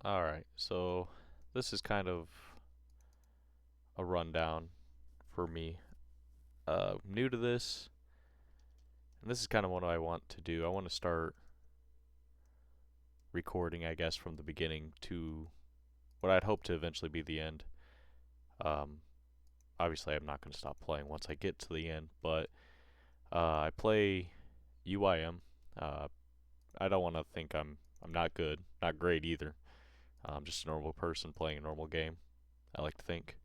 Alright, so this is kind of a rundown for me. New to this, and this is kind of what I want to do. I want to start recording, I guess, from the beginning to what I'd hope to eventually be the end. Um, Obviously, I'm not going to stop playing once I get to the end, but I play UIM. Uh, I don't want to think I'm not good, not great either. I'm just a normal person playing a normal game. I like to think.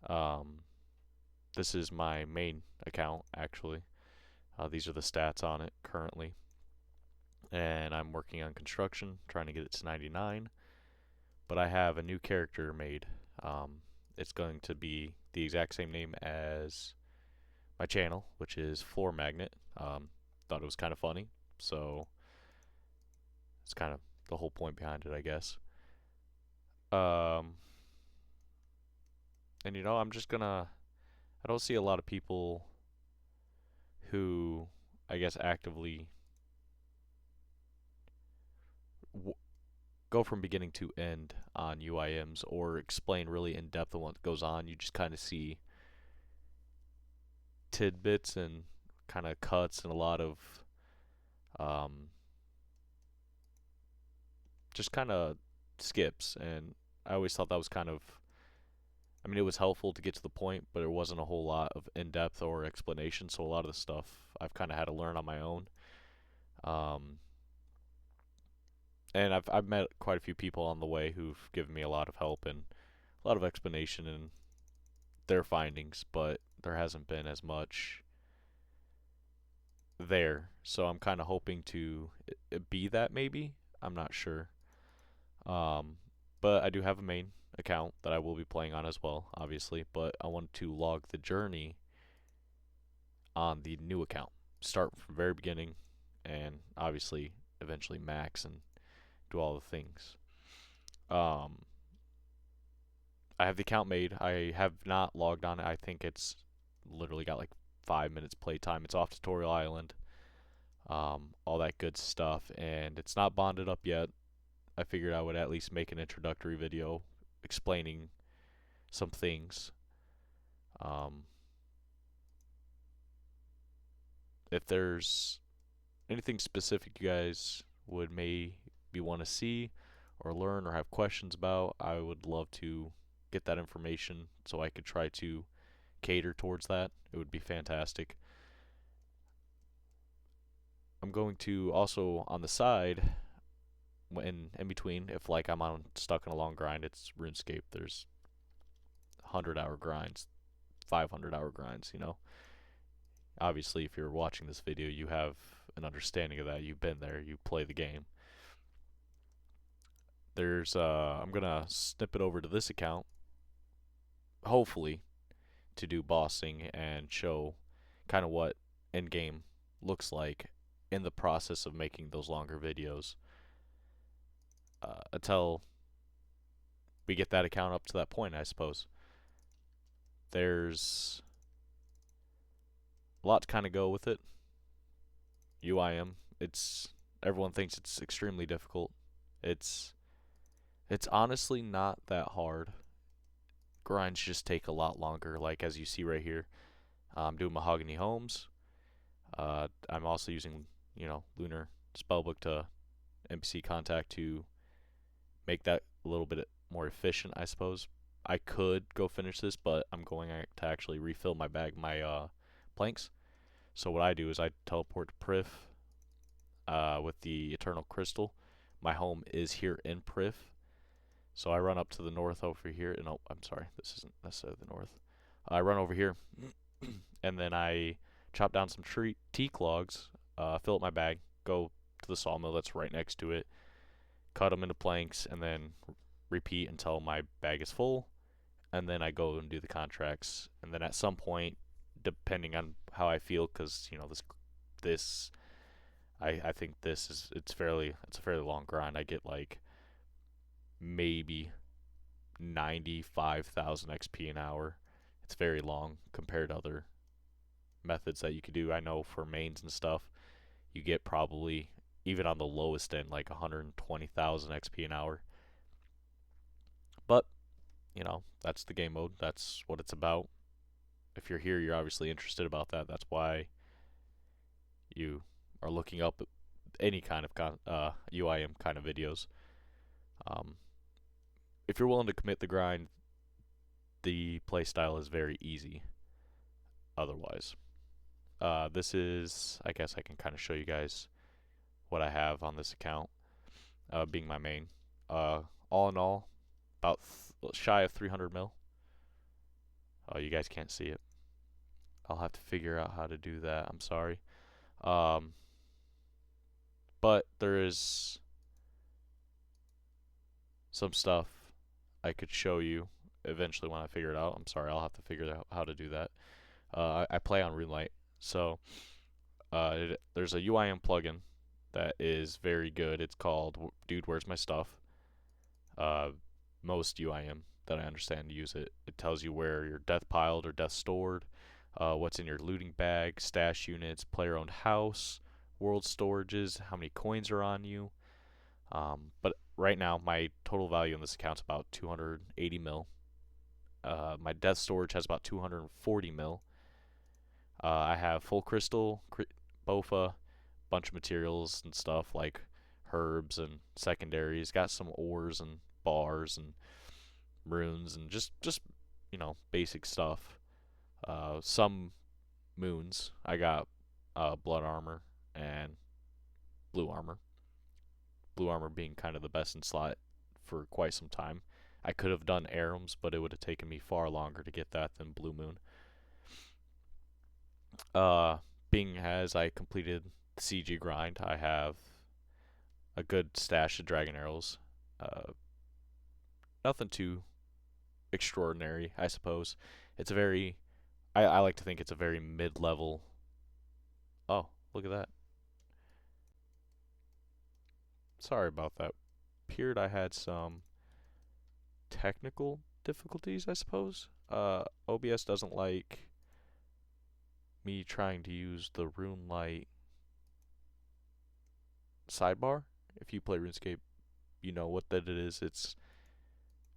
Um, this is my main account actually. These are the stats on it currently, and I'm working on construction, trying to get it to 99. But I have a new character made. Um, it's going to be the exact same name as my channel, which is Floor Magnet. Thought it was kind of funny, so it's kind of the whole point behind it, I guess. Um, and I'm just gonna. I don't see a lot of people who, I guess, actively go from beginning to end on UIMs or explain really in depth on what goes on. You just kind of see tidbits and kind of cuts and a lot of um, just kind of skips. And I always thought that was kind of, I mean, it was helpful to get to the point, but there wasn't a whole lot of in depth or explanation. So a lot of the stuff I've kind of had to learn on my own. Um, and I've met quite a few people on the way who've given me a lot of help and a lot of explanation and their findings, but there hasn't been as much there. So I'm kind of hoping to be that maybe. I'm not sure. Um, but I do have a main account that I will be playing on as well, obviously. But I want to log the journey on the new account. Start from the very beginning and obviously eventually max and do all the things. Um, I have the account made. I have not logged on it. I think it's literally got like 5 minutes playtime. It's off Tutorial Island, all that good stuff, and it's not bonded up yet. I figured I would at least make an introductory video explaining some things. Um, if there's anything specific you guys would maybe want to see or learn or have questions about, I would love to get that information so I could try to cater towards that. It would be fantastic. I'm going to also on the side, in between, if like I'm on stuck in a long grind, it's RuneScape. There's 100-hour grinds, 500-hour grinds. Obviously, if you're watching this video, you have an understanding of that. You've been there. You play the game. I'm gonna snip it over to this account, hopefully, to do bossing and show kind of what end game looks like in the process of making those longer videos. Until we get that account up to that point, I suppose. There's a lot to kind of go with it. UIM, it's everyone thinks it's extremely difficult. It's it's honestly not that hard. Grinds just take a lot longer, like as you see right here. I'm doing mahogany homes. I'm also using, Lunar Spellbook to NPC contact to make that a little bit more efficient, I suppose. I could go finish this, but I'm going to actually refill my planks. So what I do is I teleport to Prif with the Eternal Crystal. My home is here in Prif, so I run up to the north over here. No, I'm sorry, this isn't necessarily the north. I run over here, and then I chop down some teak logs, fill up my bag, go to the sawmill that's right next to it, cut them into planks, and then repeat until my bag is full. And then I go and do the contracts. And then at some point, depending on how I feel, because this I think it's a fairly long grind. I get like maybe 95,000 XP an hour. It's very long compared to other methods that you could do. I know for mains and stuff, you get probably even on the lowest end, like 120,000 XP an hour. But, that's the game mode. That's what it's about. If you're here, you're obviously interested about that. That's why you are looking up any kind of UIM kind of videos. Um, if you're willing to commit the grind, the playstyle is very easy. Otherwise, this is, I guess I can kind of show you guys what I have on this account, being my main. Uh, all in all, about shy of 300 mil. Oh, you guys can't see it. I'll have to figure out how to do that. I'm sorry. Um, but there is some stuff I could show you eventually when I figure it out. I'm sorry, I'll have to figure out how to do that. I play on RuneLite, so there's a UIM plugin that is very good. It's called Dude, Where's My Stuff? Uh, most UIM that I understand use it. It tells you where your death piled or death stored, what's in your looting bag, stash units, player-owned house, world storages, how many coins are on you. But right now, my total value on this account is about 280 mil. My death storage has about 240 mil. I have full crystal, BOFA, bunch of materials and stuff like herbs and secondaries. Got some ores and bars and runes and just basic stuff. Some moons. I got blood armor and blue armor. Blue armor being kind of the best in slot for quite some time. I could have done Arums, but it would have taken me far longer to get that than Blue Moon. Being as I completed the CG grind, I have a good stash of dragon arrows. Nothing too extraordinary, I suppose. It's a very, I like to think it's a very mid-level. Oh, look at that. Sorry about that. Appeared I had some technical difficulties, I suppose. OBS doesn't like me trying to use the RuneLite sidebar. If you play RuneScape, you know what that it is. It's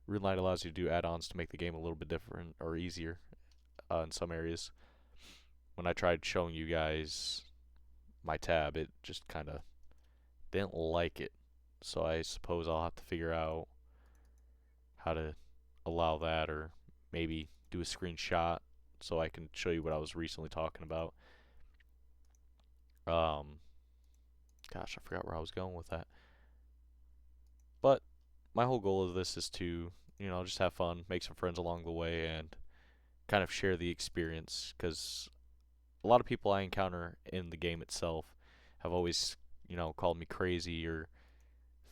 RuneLite allows you to do add-ons to make the game a little bit different or easier in some areas. When I tried showing you guys my tab, it just kind of didn't like it. So I suppose I'll have to figure out how to allow that, or maybe do a screenshot so I can show you what I was recently talking about. Gosh, I forgot where I was going with that. But my whole goal of this is to, just have fun, make some friends along the way, and kind of share the experience. Because a lot of people I encounter in the game itself have always, called me crazy or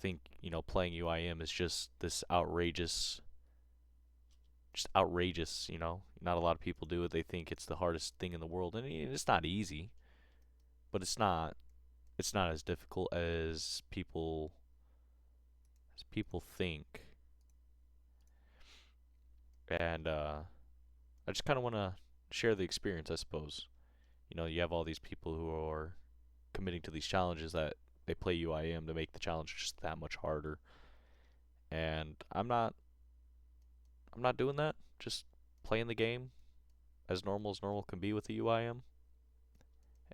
think, playing UIM is just this outrageous, Not a lot of people do it. They think it's the hardest thing in the world, and it's not easy, but it's not as difficult as people think. And I just kind of want to share the experience, I suppose. You have all these people who are committing to these challenges that they play UIM to make the challenge just that much harder. And I'm not doing that. Just playing the game as normal can be with the UIM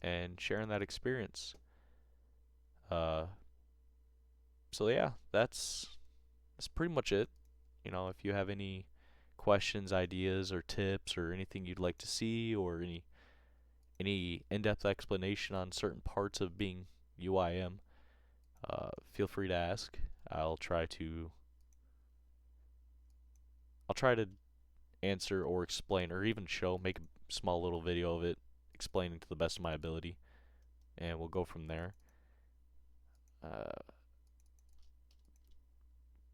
and sharing that experience. Uh, so yeah, that's pretty much it. If you have any questions, ideas, or tips, or anything you'd like to see, or any in-depth explanation on certain parts of being UIM, feel free to ask. I'll try to answer or explain or even make a small little video of it explaining to the best of my ability, and we'll go from there. Uh,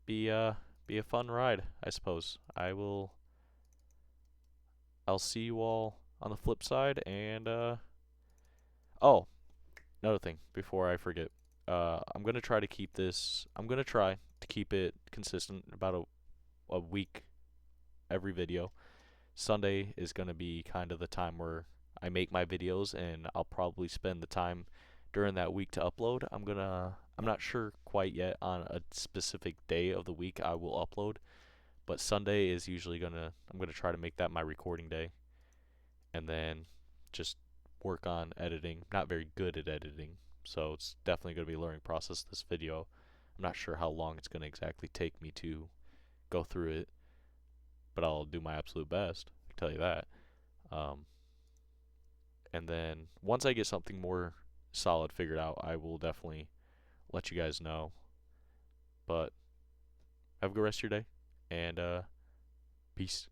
be a fun ride, I suppose. I'll see you all on the flip side, and oh, another thing before I forget. I'm gonna try to keep this. I'm gonna try to keep it consistent, about a week every video. Sunday is gonna be kind of the time where I make my videos, and I'll probably spend the time during that week to upload. I'm not sure quite yet on a specific day of the week I will upload, but Sunday is usually I'm gonna try to make that my recording day, and then just work on editing. Not very good at editing, so it's definitely gonna be a learning process this video. I'm not sure how long it's gonna exactly take me to go through it, but I'll do my absolute best. I can tell you that. Um, and then once I get something more solid figured out, I will definitely let you guys know. But have a good rest of your day, and peace.